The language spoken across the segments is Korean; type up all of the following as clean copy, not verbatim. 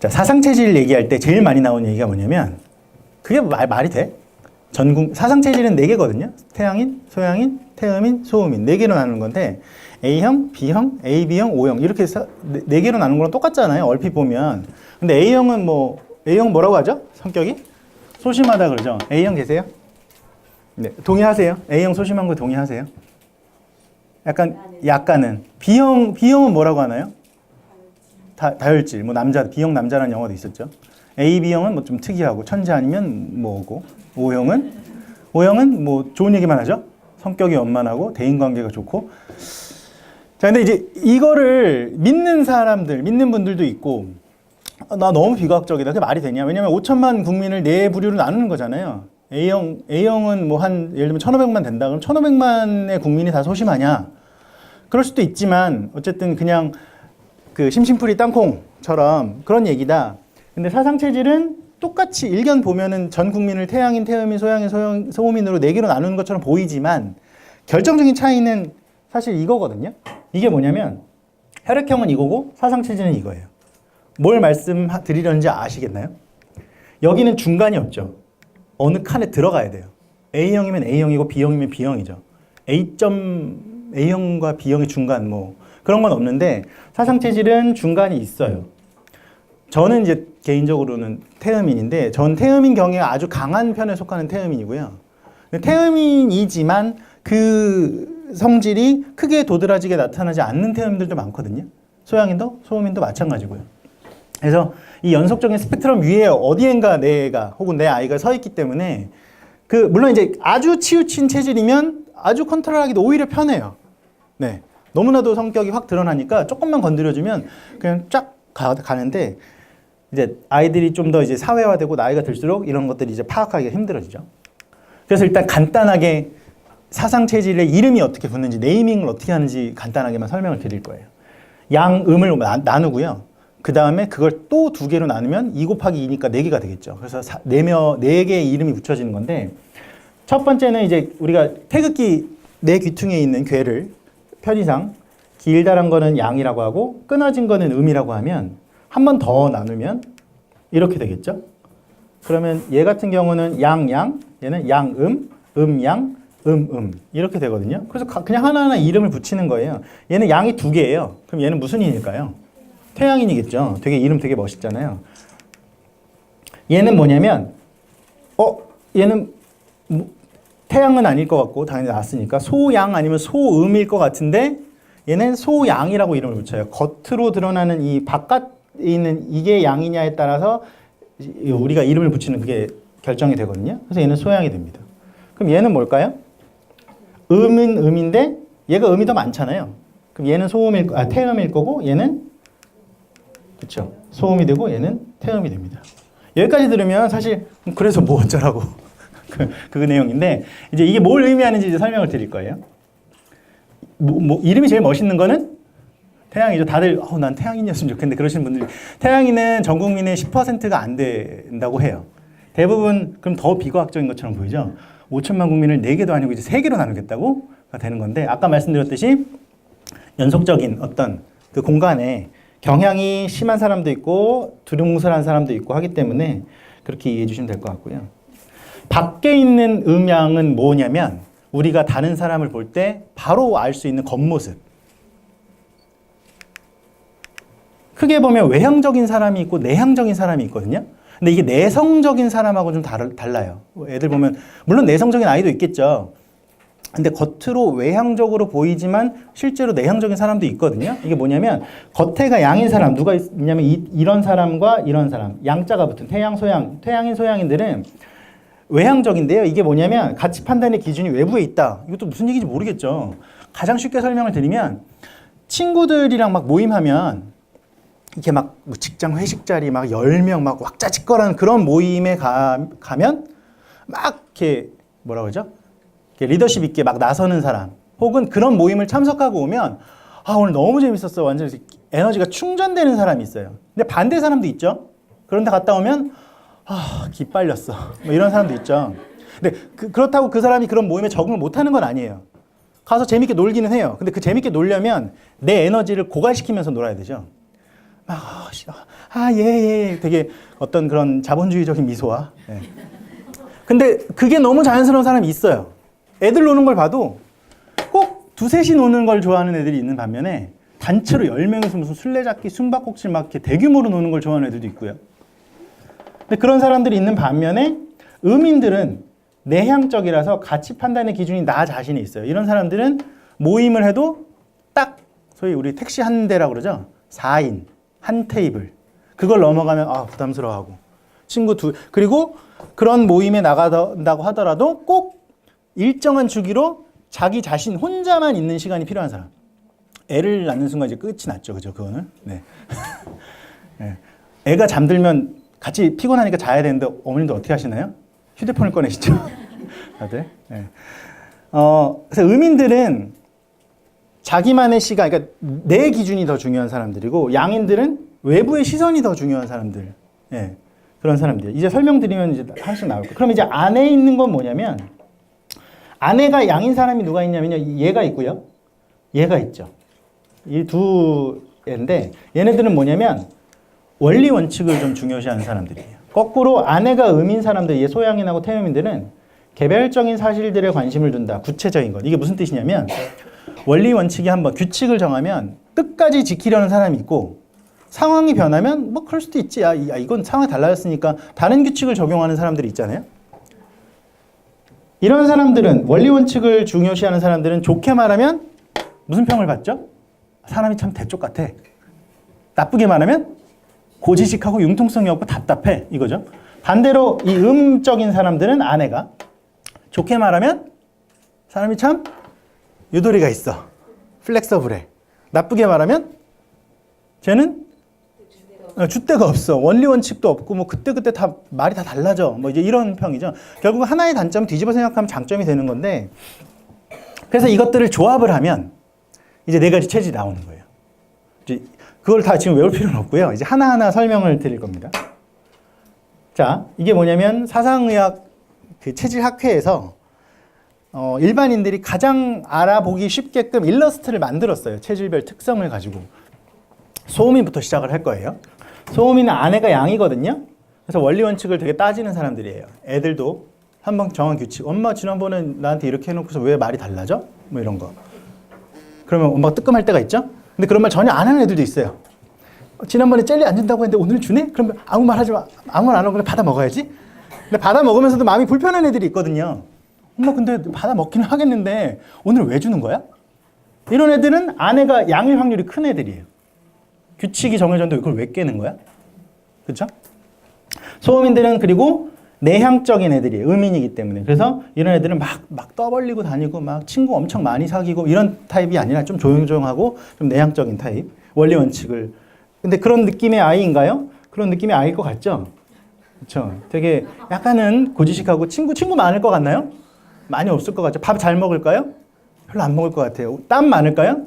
자, 사상체질 얘기할 때 제일 많이 나오는 얘기가 뭐냐면, 그게 말이 돼? 사상체질은 4개거든요. 태양인, 소양인, 태음인, 소음인. 4개로 나누는 건데, A형, B형, AB형, O형. 이렇게 해서 4개로 나누는 거랑 똑같잖아요. 얼핏 보면. 근데 A형은 A형 뭐라고 하죠? 성격이? 소심하다 그러죠. A형 계세요? 네. 동의하세요? A형 소심한 거 동의하세요? 약간은. B형은 뭐라고 하나요? 다혈질. B형 남자라는 영화도 있었죠. AB형은 좀 특이하고, 천재 아니면 뭐고. O형은 좋은 얘기만 하죠. 성격이 원만하고, 대인관계가 좋고. 자, 근데 이제 이거를 믿는 분들도 있고, 나 너무 비과학적이다. 그게 말이 되냐? 왜냐면 5천만 국민을 4부류로 나누는 거잖아요. A형은 예를 들면 1,500만 된다. 그럼 1,500만의 국민이 다 소심하냐? 그럴 수도 있지만, 어쨌든 그냥 그 심심풀이 땅콩처럼 그런 얘기다. 근데 사상체질은 똑같이 일견 보면은 전 국민을 태양인, 태음인, 소양인, 소음인으로 4개로 나누는 것처럼 보이지만 결정적인 차이는 사실 이거거든요. 이게 뭐냐면 혈액형은 이거고 사상체질은 이거예요. 뭘 말씀드리려는지 아시겠나요? 여기는 중간이 없죠. 어느 칸에 들어가야 돼요. A형이면 A형이고 B형이면 B형이죠. A형과 B형의 중간 그런 건 없는데 사상체질은 중간이 있어요. 저는 이제 개인적으로는 태음인인데 전 태음인 경우에 아주 강한 편에 속하는 태음인이고요. 태음인이지만 그 성질이 크게 도드라지게 나타나지 않는 태음인들도 많거든요. 소양인도 소음인도 마찬가지고요. 그래서 이 연속적인 스펙트럼 위에 어디엔가 내가 혹은 내 아이가 서 있기 때문에 물론 이제 아주 치우친 체질이면 아주 컨트롤하기도 오히려 편해요. 네. 너무나도 성격이 확 드러나니까 조금만 건드려주면 그냥 쫙 가는데 이제 아이들이 좀 더 이제 사회화되고 나이가 들수록 이런 것들이 이제 파악하기가 힘들어지죠. 그래서 일단 간단하게 사상체질의 이름이 어떻게 붙는지, 네이밍을 어떻게 하는지 간단하게만 설명을 드릴 거예요. 양음을 나누고요. 그 다음에 그걸 또 2개로 나누면 2 곱하기 2니까 4개가 되겠죠. 그래서 4개의 이름이 붙여지는 건데 첫 번째는 이제 우리가 태극기 내 귀퉁이에 있는 괴를 편의상 길다란 거는 양이라고 하고 끊어진 거는 음이라고 하면 한 번 더 나누면 이렇게 되겠죠. 그러면 얘 같은 경우는 양, 얘는 양음, 음양, 이렇게 되거든요. 그래서 그냥 하나하나 이름을 붙이는 거예요. 얘는 양이 2개예요. 그럼 얘는 무슨 인일까요? 태양인이겠죠. 이름 되게 멋있잖아요. 얘는 뭐냐면 얘는 태양은 아닐 것 같고 당연히 나왔으니까 소양 아니면 소음일 것 같은데 얘는 소양이라고 이름을 붙여요. 겉으로 드러나는 이 바깥에 있는 이게 양이냐에 따라서 우리가 이름을 붙이는 그게 결정이 되거든요. 그래서 얘는 소양이 됩니다. 그럼 얘는 뭘까요? 음은 음인데 얘가 음이 더 많잖아요. 그럼 얘는 태음일 거고 얘는 그렇죠. 소음이 되고 얘는 태음이 됩니다. 여기까지 들으면 사실 그래서 뭐 어쩌라고 그 내용인데 이제 이게 뭘 의미하는지 이제 설명을 드릴 거예요. 이름이 제일 멋있는 거는 태양이죠. 다들 난 태양인이었으면 좋겠는데 그러시는 분들이 태양인은 전 국민의 10%가 안 된다고 해요. 대부분 그럼 더 비과학적인 것처럼 보이죠. 5천만 국민을 4개도 아니고 이제 3개로 나누겠다고 되는 건데 아까 말씀드렸듯이 연속적인 어떤 그 공간에 경향이 심한 사람도 있고 두루뭉술한 사람도 있고 하기 때문에 그렇게 이해해 주시면 될 것 같고요. 밖에 있는 음양은 뭐냐면 우리가 다른 사람을 볼 때 바로 알 수 있는 겉모습. 크게 보면 외향적인 사람이 있고 내향적인 사람이 있거든요. 근데 이게 내성적인 사람하고 좀 달라요. 애들 보면 물론 내성적인 아이도 있겠죠. 근데 겉으로 외향적으로 보이지만 실제로 내향적인 사람도 있거든요. 이게 뭐냐면 겉에가 양인 사람 누가 있냐면 이런 사람과 이런 사람 양자가 붙은 태양 소양 태양인 소양인들은 외향적인데요. 이게 뭐냐면 가치 판단의 기준이 외부에 있다. 이것도 무슨 얘기인지 모르겠죠. 가장 쉽게 설명을 드리면 친구들이랑 막 모임하면 이렇게 막 직장 회식 자리 막 10명 막 왁자지껄한 그런 모임에 가면 막 이렇게 뭐라고 그러죠? 리더십 있게 막 나서는 사람 혹은 그런 모임을 참석하고 오면 오늘 너무 재밌었어. 완전 에너지가 충전되는 사람이 있어요. 근데 반대 사람도 있죠. 그런데 갔다 오면 기빨렸어. 뭐 이런 사람도 있죠. 근데 그렇다고 그 사람이 그런 모임에 적응을 못하는 건 아니에요. 가서 재밌게 놀기는 해요. 근데 그 재밌게 놀려면 내 에너지를 고갈시키면서 놀아야 되죠. 막 예. 되게 어떤 그런 자본주의적인 미소와. 예. 근데 그게 너무 자연스러운 사람이 있어요. 애들 노는 걸 봐도 꼭 두셋이 노는 걸 좋아하는 애들이 있는 반면에 단체로 10명이서 무슨 술래잡기, 숨바꼭질 막 이렇게 대규모로 노는 걸 좋아하는 애들도 있고요. 근데 그런 사람들이 있는 반면에 음인들은 내향적이라서 가치 판단의 기준이 나 자신이 있어요. 이런 사람들은 모임을 해도 딱 소위 우리 택시 한 대라고 그러죠. 4인, 한 테이블. 그걸 넘어가면 부담스러워하고. 친구 둘. 그리고 그런 모임에 나간다고 하더라도 꼭 일정한 주기로 자기 자신 혼자만 있는 시간이 필요한 사람. 애를 낳는 순간 이제 끝이 났죠. 그죠? 그거는. 네. 네. 애가 잠들면 같이 피곤하니까 자야 되는데 어머님도 어떻게 하시나요? 휴대폰을 꺼내시죠. 다들. 네. 그래서 음인들은 자기만의 시간, 그러니까 내 기준이 더 중요한 사람들이고, 양인들은 외부의 시선이 더 중요한 사람들. 예, 그런 사람들. 이제 설명드리면 이제 하나씩 나올 거예요. 그럼 이제 안에 있는 건 뭐냐면, 안에가 양인 사람이 누가 있냐면요. 얘가 있고요. 얘가 있죠. 이 두 애인데, 얘네들은 뭐냐면, 원리 원칙을 좀 중요시하는 사람들이에요. 거꾸로 아내가 음인 사람들, 얘 소양인하고 태음인들은 개별적인 사실들에 관심을 둔다. 구체적인 것. 이게 무슨 뜻이냐면, 원리 원칙이 한번 규칙을 정하면 끝까지 지키려는 사람이 있고, 상황이 변하면 뭐 그럴 수도 있지. 이건 상황이 달라졌으니까 다른 규칙을 적용하는 사람들이 있잖아요. 이런 사람들은, 원리 원칙을 중요시하는 사람들은 좋게 말하면 무슨 평을 받죠? 사람이 참 대쪽 같아. 나쁘게 말하면 고지식하고 융통성이 없고 답답해. 이거죠. 반대로 이 음적인 사람들은 아내가 좋게 말하면 사람이 참 유도리가 있어. 플렉서블해. 나쁘게 말하면 쟤는 줏대가 없어. 원리 원칙도 없고 뭐 그때그때 다 말이 다 달라져. 뭐 이제 이런 평이죠. 결국 하나의 단점 뒤집어 생각하면 장점이 되는 건데, 그래서 이것들을 조합을 하면 이제 4가지 체질이 나오는 거예요. 이제 그걸 다 지금 외울 필요는 없고요. 이제 하나하나 설명을 드릴 겁니다. 자, 이게 뭐냐면 사상의학 그 체질학회에서 일반인들이 가장 알아보기 쉽게끔 일러스트를 만들었어요. 체질별 특성을 가지고. 소음인부터 시작을 할 거예요. 소음인은 아내가 양이거든요. 그래서 원리 원칙을 되게 따지는 사람들이에요. 애들도 한번 정한 규칙. 엄마 지난번에 나한테 이렇게 해놓고서 왜 말이 달라져? 뭐 이런 거. 그러면 엄마가 뜨끔할 때가 있죠. 근데 그런 말 전혀 안 하는 애들도 있어요. 지난번에 젤리 안 준다고 했는데 오늘 주네? 그러면 아무 말 하지 마. 아무 말 안 하고 그냥 받아 먹어야지. 근데 받아 먹으면서도 마음이 불편한 애들이 있거든요. 엄마 근데 받아 먹기는 하겠는데 오늘 왜 주는 거야? 이런 애들은 아내가 양일 확률이 큰 애들이에요. 규칙이 정해졌는데 그걸 왜 깨는 거야? 그렇죠? 소음인들은 그리고 내향적인 애들이에요. 음인이기 때문에. 그래서 이런 애들은 막 떠벌리고 다니고 막 친구 엄청 많이 사귀고 이런 타입이 아니라 좀 조용조용하고 좀 내향적인 타입. 원리 원칙을. 근데 그런 느낌의 아이인가요? 그런 느낌의 아이일 것 같죠? 그렇죠? 되게 약간은 고지식하고 친구 많을 것 같나요? 많이 없을 것 같죠? 밥 잘 먹을까요? 별로 안 먹을 것 같아요. 땀 많을까요?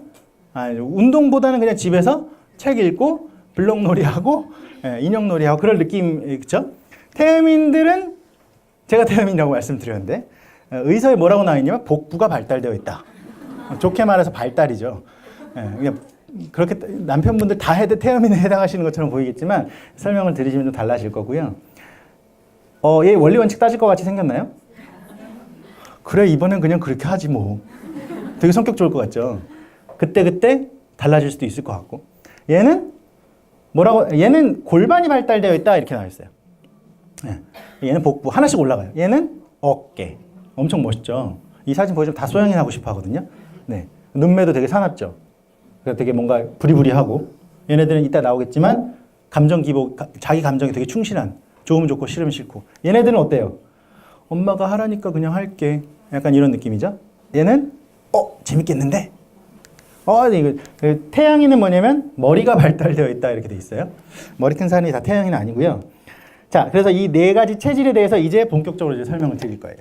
운동보다는 그냥 집에서 책 읽고 블록놀이하고 인형놀이하고 그럴 느낌. 그렇죠? 태음인들은 제가 태음인이라고 말씀드렸는데 의서에 뭐라고 나와 있냐면 복부가 발달되어 있다. 좋게 말해서 발달이죠. 그냥 그렇게 남편분들 다 태음인에 해당하시는 것처럼 보이겠지만 설명을 드리시면 좀 달라질 거고요. 얘 원리 원칙 따질 것 같이 생겼나요? 그래 이번엔 그냥 그렇게 하지 뭐. 되게 성격 좋을 것 같죠. 그때 달라질 수도 있을 것 같고. 얘는 얘는 골반이 발달되어 있다 이렇게 나와 있어요. 얘는 복부 하나씩 올라가요. 얘는 어깨 엄청 멋있죠. 이 사진 보여주면 다 소양인 하고 싶어 하거든요. 네, 눈매도 되게 사납죠. 그래서 되게 뭔가 부리부리하고 얘네들은 이따 나오겠지만 감정 기복, 자기 감정에 되게 충실한, 좋으면 좋고 싫으면 싫고. 얘네들은 어때요? 엄마가 하라니까 그냥 할게. 약간 이런 느낌이죠. 얘는 재밌겠는데? 이거 태양인은 뭐냐면 머리가 발달되어 있다 이렇게 돼 있어요. 머리 큰 사람이 다 태양인은 아니고요. 자, 그래서 이 4가지 체질에 대해서 이제 본격적으로 이제 설명을 드릴 거예요.